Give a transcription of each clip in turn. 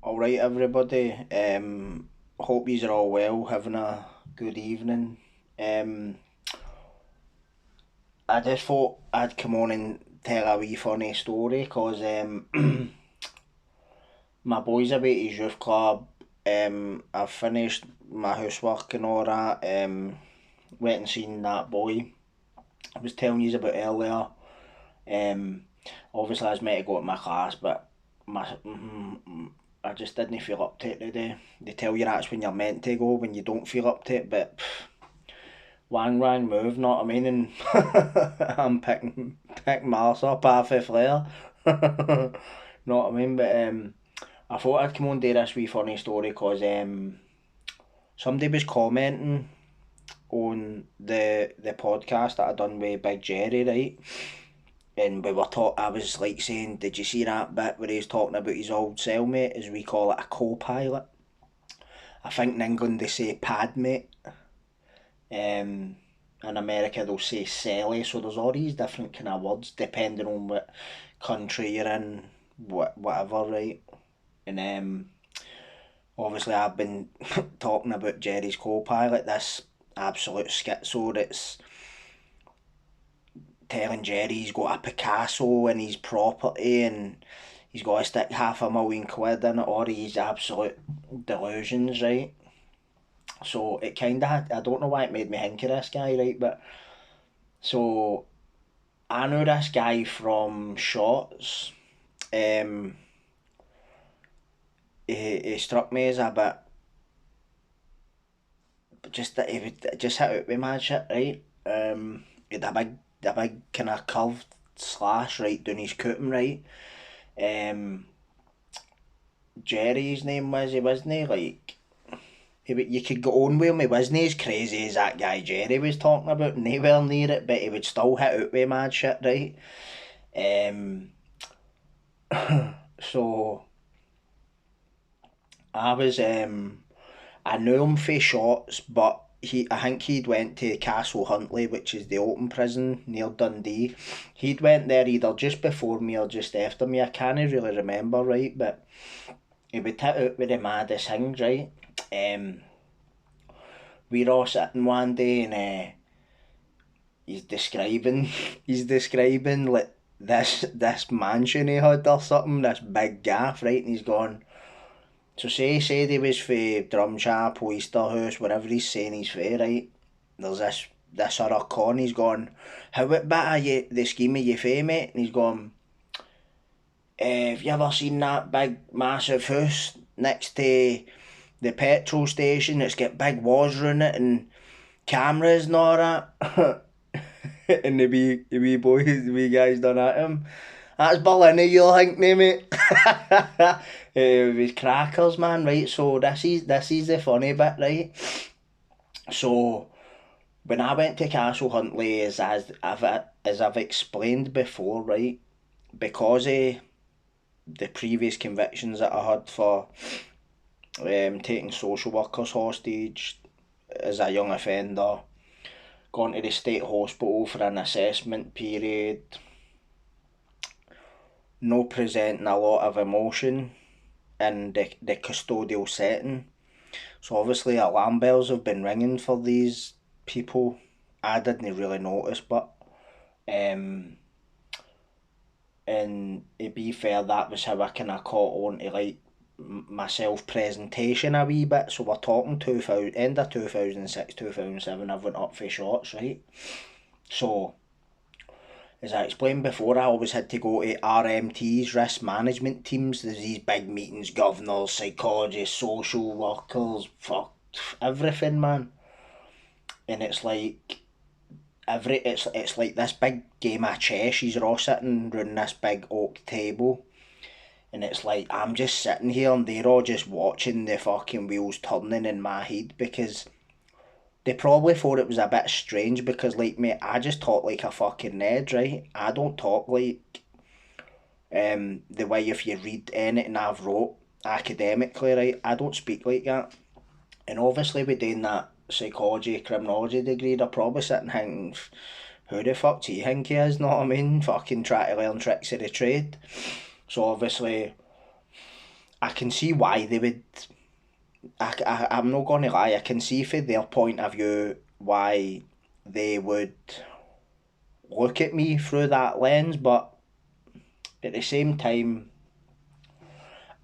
Alright everybody, hope yous are all well, having a good evening. Um, I just thought I'd come on and tell a wee funny story cause my boy's away at his youth club. I've finished my housework and all that. Went and seen that boy I was telling yous about earlier. Um, Obviously I was meant to go to my class, but I just didn't feel up to it today. They tell you that's when you're meant to go, when you don't feel up to it, but wang wang move, know what I mean? And I'm picking my arse up half a flare. Know what I mean? But I thought I'd come on and do this wee funny story because somebody was commenting on the podcast that I done with Big Jerry, right? And I was like saying, did you see that bit where he's talking about his old cellmate, as we call it, a co-pilot? I think in England they say padmate. In America they'll say celly, so there's all these different kind of words depending on what country you're in, whatever, right? And obviously I've been talking about Jerry's co-pilot, this absolute schizo that's telling Jerry he's got a Picasso in his property and he's got to stick £500,000 in it, or he's absolute delusions, right? So it kind of, I don't know why it made me think of this guy, right? But so I know this guy from Shots. Um, he struck me as a bit, just that he would just hit out with mad shit, right? He had a big kind of curved slash right down his cooting, right? Um, Jerry's name was, he wasn't he? Like, you could go on with him, he wasn't as crazy as that guy Jerry was talking about, nowhere near it, but he would still hit out with mad shit, right? Um, so I was I knew him for Shots, but I think he'd went to Castle Huntley, which is the open prison near Dundee. He'd went there either just before me or just after me. I can't really remember, right, but he would hit out with the maddest things, right? Um, we were all sitting one day and he's describing he's describing like this mansion he had or something, this big gaff, right? And he's going, so say he said he was for Drumchap, Oysterhouse, wherever he's saying he's for, right? There's this other con, he's gone, how what bit of the scheme are you for, mate? And he's gone, have you ever seen that big massive house next to the petrol station? It's got big walls around it and cameras and all that. And the wee boys, the wee guys done at him. That's Berlin, you'll think, me, mate. It was crackers, man, right? So this is the funny bit, right? So when I went to Castle Huntley, as I've explained before, right? Because of the previous convictions that I had for taking social workers hostage as a young offender, gone to the state hospital for an assessment period, no presenting a lot of emotion in the custodial setting. So obviously alarm bells have been ringing for these people. I didn't really notice, but and to be fair, that was how I kind of caught on to like my self presentation a wee bit. So we're talking 2000, end of 2006, 2007. I went up for Shots, right? So as I explained before, I always had to go to RMTs, risk management teams. There's these big meetings, governors, psychologists, social workers, fuck, everything, man. And it's like it's like this big game of chess. You're all sitting around this big oak table, and it's like I'm just sitting here, and they're all just watching the fucking wheels turning in my head because they probably thought it was a bit strange because, like, mate, I just talk like a fucking nerd, right? I don't talk like the way if you read anything I've wrote academically, right? I don't speak like that. And obviously with doing that psychology, criminology degree, they're probably sitting thinking, who the fuck do you think he is, know what I mean? Fucking try to learn tricks of the trade. So obviously I can see why they would. I'm not going to lie, I can see from their point of view why they would look at me through that lens, but at the same time,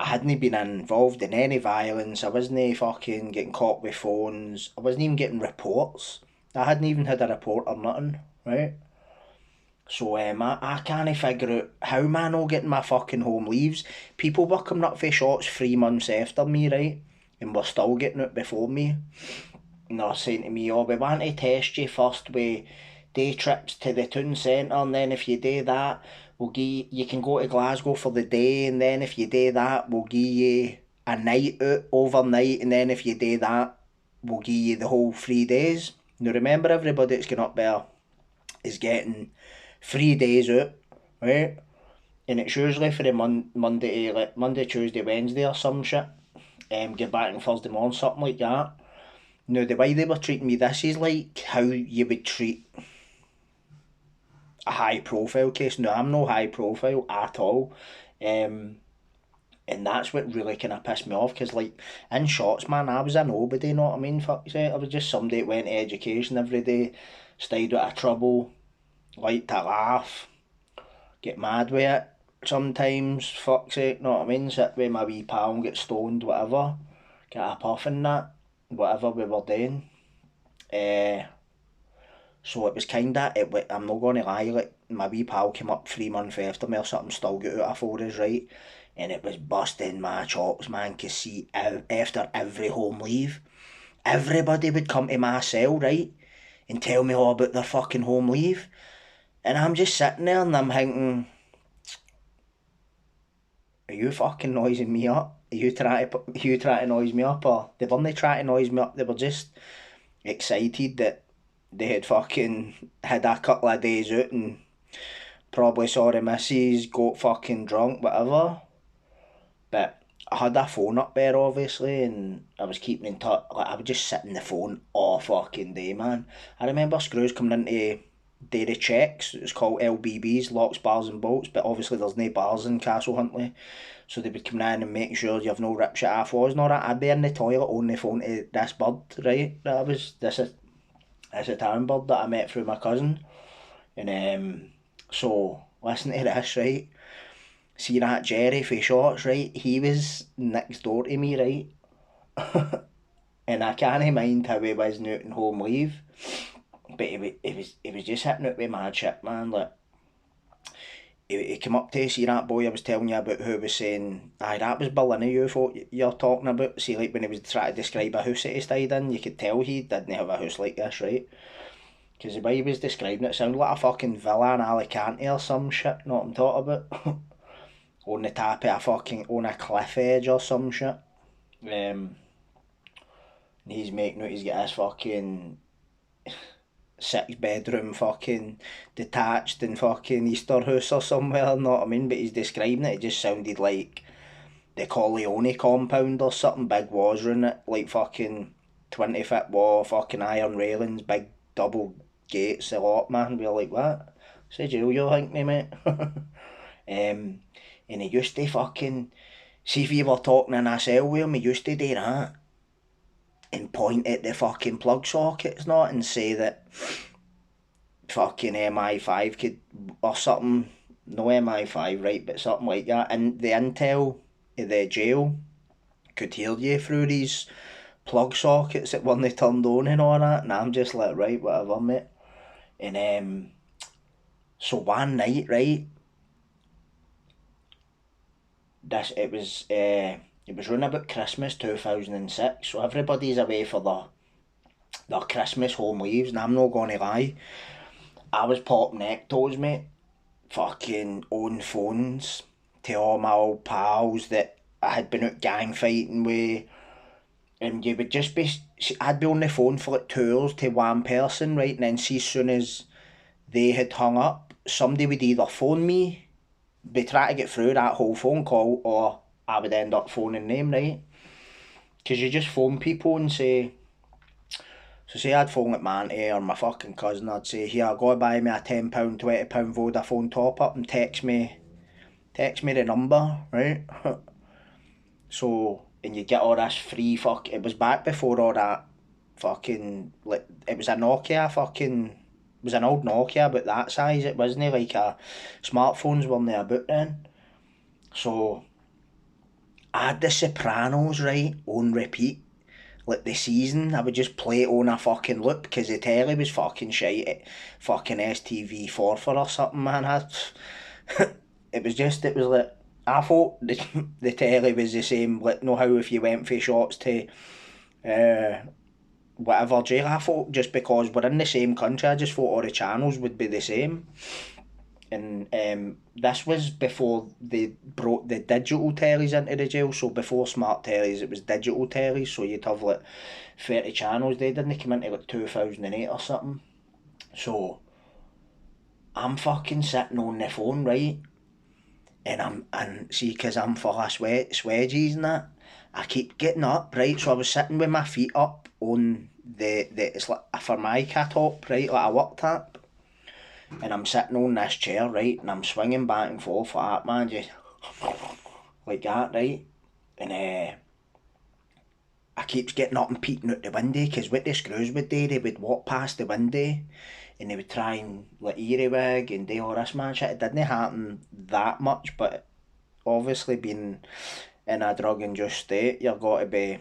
I hadn't been involved in any violence. I wasn't fucking getting caught with phones. I wasn't even getting reports. I hadn't even had a report or nothing, right? So I can't figure out how am I not getting my fucking home leaves. People were coming up for shots 3 months after me, right? And were still getting it before me. And they're saying to me, oh, we want to test you first with day trips to the town centre, and then if you do that, we'll give you can go to Glasgow for the day, and then if you do that, we'll give you a night out overnight, and then if you do that, we'll give you the whole 3 days. Now remember, everybody that's going up there is getting 3 days out, right? And it's usually for the Monday, like Monday, Tuesday, Wednesday or some shit. Get back on Thursday morning, something like that. Now the way they were treating me, this is like how you would treat a high profile case. Now I'm no high profile at all. And that's what really kind of pissed me off, because like in shots, man, I was a nobody, you know what I mean? Fuck's sake, I was just somebody that went to education every day, stayed out of trouble, liked to laugh, get mad with it sometimes, fuck's sake, know what I mean? Sit with my wee pal and get stoned, whatever, get a puff and that, whatever we were doing. So it was kinda, I'm not gonna lie, like my wee pal came up 3 months after me or something, still got out for us, right? And it was busting my chops, man, cause see, after every home leave, everybody would come to my cell, right? And tell me all about their fucking home leave. And I'm just sitting there and I'm thinking, are you fucking noising me up? Are you trying to noise me up? Or they weren't trying to noise me up, they were just excited that they had fucking had a couple of days out and probably saw the missus, got fucking drunk, whatever. But I had a phone up there obviously, and I was keeping in touch. Like I would just sit on the phone all fucking day, man. I remember screws coming into do the checks. It's called LBBs, locks, bars and bolts. But obviously there's no bars in Castle Huntley, so they would come in and make sure you have no rip shit off walls and all that. I'd be in the toilet on the phone to this bird, right? That was this Italian bird that I met through my cousin, and so listen to this, right? See that Jerry for shots, right? He was next door to me, right? And I can't mind how he was out on home leave, but he was just hitting it with mad shit, man. Like he came up to see that boy I was telling you about, who was saying, aye, that was Berlin you thought you're talking about. See, like when he was trying to describe a house that he stayed in, you could tell he didn't have a house like this, right? Because the way he was describing it sounded like a fucking villa in Alicante or some shit, know what I'm talking about? On the top of a fucking, on a cliff edge or some shit. He's making out he's got this fucking 6 bedroom fucking detached in fucking Easter house or somewhere, know what I mean? But he's describing it, it just sounded like the Corleone compound or something. Big walls around it, like fucking 20-foot wall, fucking iron railings, big double gates, a lot, man. We're like, what? Say jail you think me, mate? And he used to fucking, see if you were talking in a cell with him, he used to do that and point at the fucking plug sockets, not, and say that fucking MI5 could, or something, no MI5, right, but something like that, and the intel of the jail could hear you through these plug sockets that weren't turned on and all that, and I'm just like, right, whatever, mate. And so one night, right, this it was round about Christmas 2006, so everybody's away for their Christmas home leaves, and I'm not gonna lie, I was popping ectos, mate, fucking on phones to all my old pals that I had been out gang fighting with, and you would just be, I'd be on the phone for like 2 hours to one person, right, and then see as soon as they had hung up, somebody would either phone me, be trying to get through that whole phone call, or I would end up phoning them, right? Because you just phone people and say, so say I'd phone like my auntie or my fucking cousin, I'd say, here, go buy me a £10, £20 Vodafone top up and text me the number, right? So, and you get all this free it was back before all that fucking, like, it was a Nokia fucking, it was an old Nokia about that size. It wasn't like smartphones weren't about then. So, I had the Sopranos, right, on repeat. Like the season, I would just play it on a fucking loop because the telly was fucking shite at fucking STV4 or something, man. It was like, I thought the telly was the same, like, know how if you went for shots to uh, whatever jail, I thought just because we're in the same country, I just thought all the channels would be the same. And this was before they brought the digital tellies into the jail. So before smart tellies, it was digital tellies. So you'd have like 30 channels. They didn't come into like 2008 or something. So I'm fucking sitting on the phone, right? And see, because I'm full of swedgies and that, I keep getting up, right? So I was sitting with my feet up on the it's like a Formica top, right? Like a work tap. And I'm sitting on this chair, right? And I'm swinging back and forth like that, man, just like that, right? And I keeps getting up and peeking out the window because what the screws would do, they would walk past the window and they would try and like earwig and do all this man shit. It didn't happen that much, but obviously being in a drug induced state, you've got to be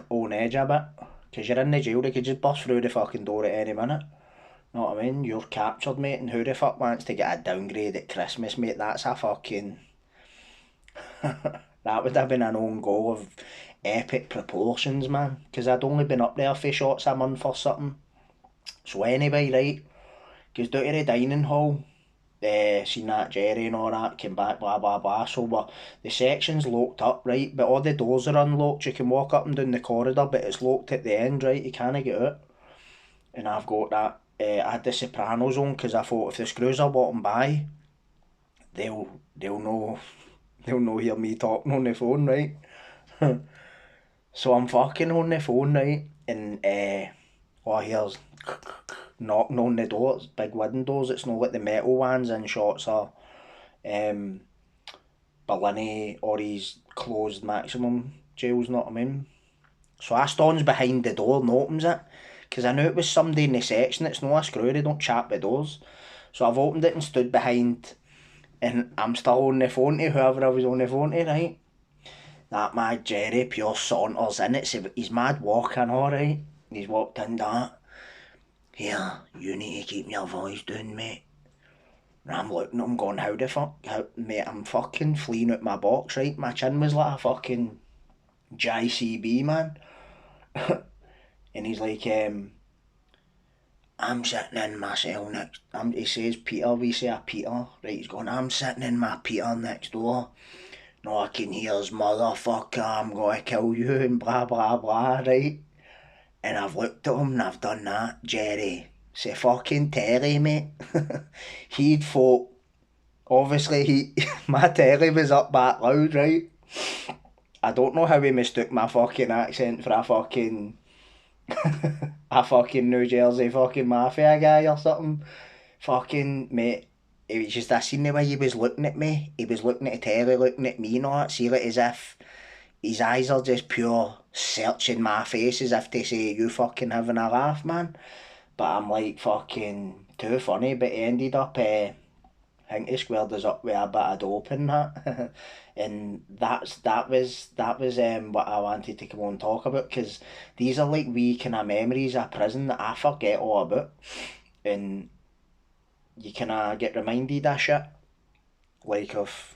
on edge a bit. Because you're in the jail, they could just bust through the fucking door at any minute. Know what I mean? You're captured, mate, and who the fuck wants to get a downgrade at Christmas, mate? That's a fucking... that would have been an own goal of epic proportions, man. Because I'd only been up there for shots a month or something. So anyway, right, goes down to the dining hall, seen that Jerry and all that, came back, blah, blah, blah. So the section's locked up, right, but all the doors are unlocked. You can walk up and down the corridor, but it's locked at the end, right? You can't get out. And I've got that. I had the Sopranos on because I thought if the screws are walking by, they'll they'll know they'll know hear me talking on the phone, right? So I'm fucking on the phone, right, and all I hear's knocking on the door. It's big wooden doors. It's not like the metal ones in shots or um, Berlin or these closed maximum jails. Know what I mean? So I stands behind the door and opens it because I knew it was somebody in the section. It's not a screw. They don't chap the doors. So I've opened it and stood behind, and I'm still on the phone to whoever I was on the phone to, right? That mad Jerry pure saunters in it, so he's mad walking alright. He's walked in that. Here, you need to keep your voice down, mate. And I'm looking at him going, how the fuck, mate, I'm fucking fleeing out my box, right? My chin was like a fucking JCB, man. And he's like, I'm sitting in my cell next. He says Peter, we say a Peter, right? He's going, I'm sitting in my Peter next door. No, I can hear his motherfucker, I'm gonna kill you, and blah blah blah, right? And I've looked at him and I've done that. Jerry, say fucking Terry, mate. He'd thought, obviously, my Terry was up back loud, right? I don't know how he mistook my fucking accent for a fucking a fucking New Jersey fucking mafia guy or something. Fucking mate, it was just I seen the way he was looking at me. He was looking at the telly, looking at me and all that. See, like as if his eyes are just pure searching my face as if to say, you fucking having a laugh, man. But I'm like fucking too funny. But he ended up, I think he squared us up with a bit of dope and that. And that was what I wanted to come on and talk about because these are like wee kind of memories of prison that I forget all about. And you kind of get reminded of shit. Like if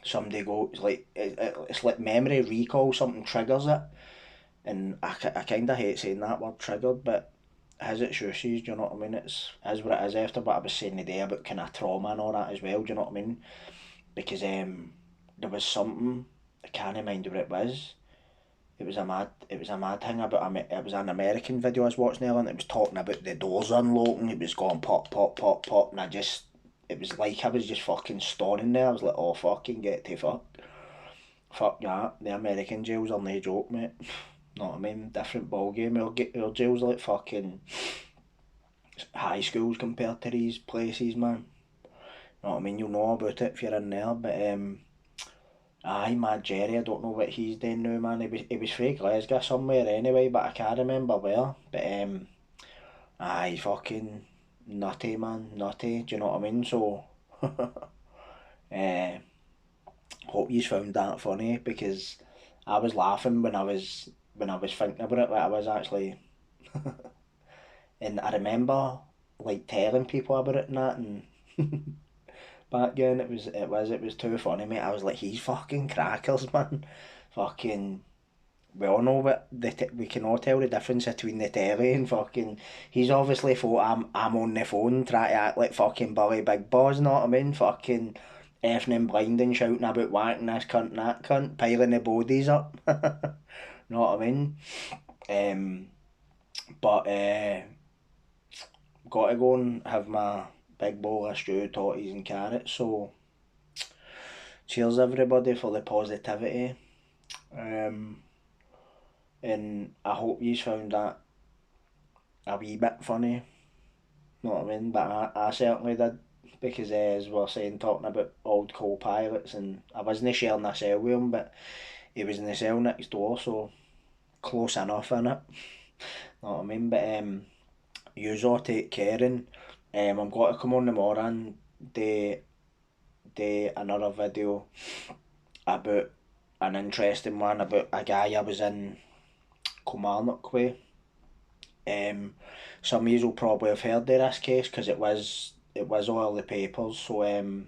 somebody goes, like, it's like memory recall, something triggers it. And I kind of hate saying that word triggered, but has its uses, do you know what I mean? It's is what it is after what I was saying today about kind of trauma and all that as well, do you know what I mean? Because there was something, I can't remember what it was. It was a mad thing about it was an American video I was watching earlier and it was talking about the doors unlocking, it was going pop, pop, pop, pop, and it was like I was just fucking stoning there. I was like, oh fucking get to fuck. Fuck that. The American jails are no joke, mate. Know what I mean? Different ball game. Our jails like fucking high schools compared to these places, man. Know what I mean? You'll know about it if you're in there, but Aye, Mad Jerry, I don't know what he's doing now, man. He was fake Glasgow somewhere anyway, but I can't remember where. But aye, fucking nutty, man, nutty. Do you know what I mean? So, uh, hope you found that funny because I was laughing when I was thinking about it. Like I was actually, and I remember like telling people about it and that, and back then it was too funny, mate. I was like, he's fucking crackers, man. Fucking, we all know what we can all tell the difference between the telly and fucking. He's obviously thought I'm on the phone trying to act like fucking Billy Big Boss, know what I mean? Fucking effing and blinding, shouting about whacking this cunt and that cunt, piling the bodies up. Know what I mean? Um, but got to go and have my big bowl of stew, totties and carrots. So cheers everybody for the positivity. Um, and I hope you found that a wee bit funny. Know what I mean? But I certainly did because as we were saying, talking about old co-pilots, and I wasn't sharing a cell with him, but he was in the cell next door, so close enough in it. Know what I mean? But yous all take care, and I'm going to come on tomorrow and do another video about an interesting one about a guy I was in Kilmarnock with. Some of you will probably have heard of this case because it was all the papers. So I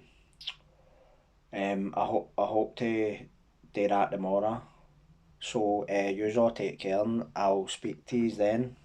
hope to do that tomorrow. So you all take care and I'll speak to you then.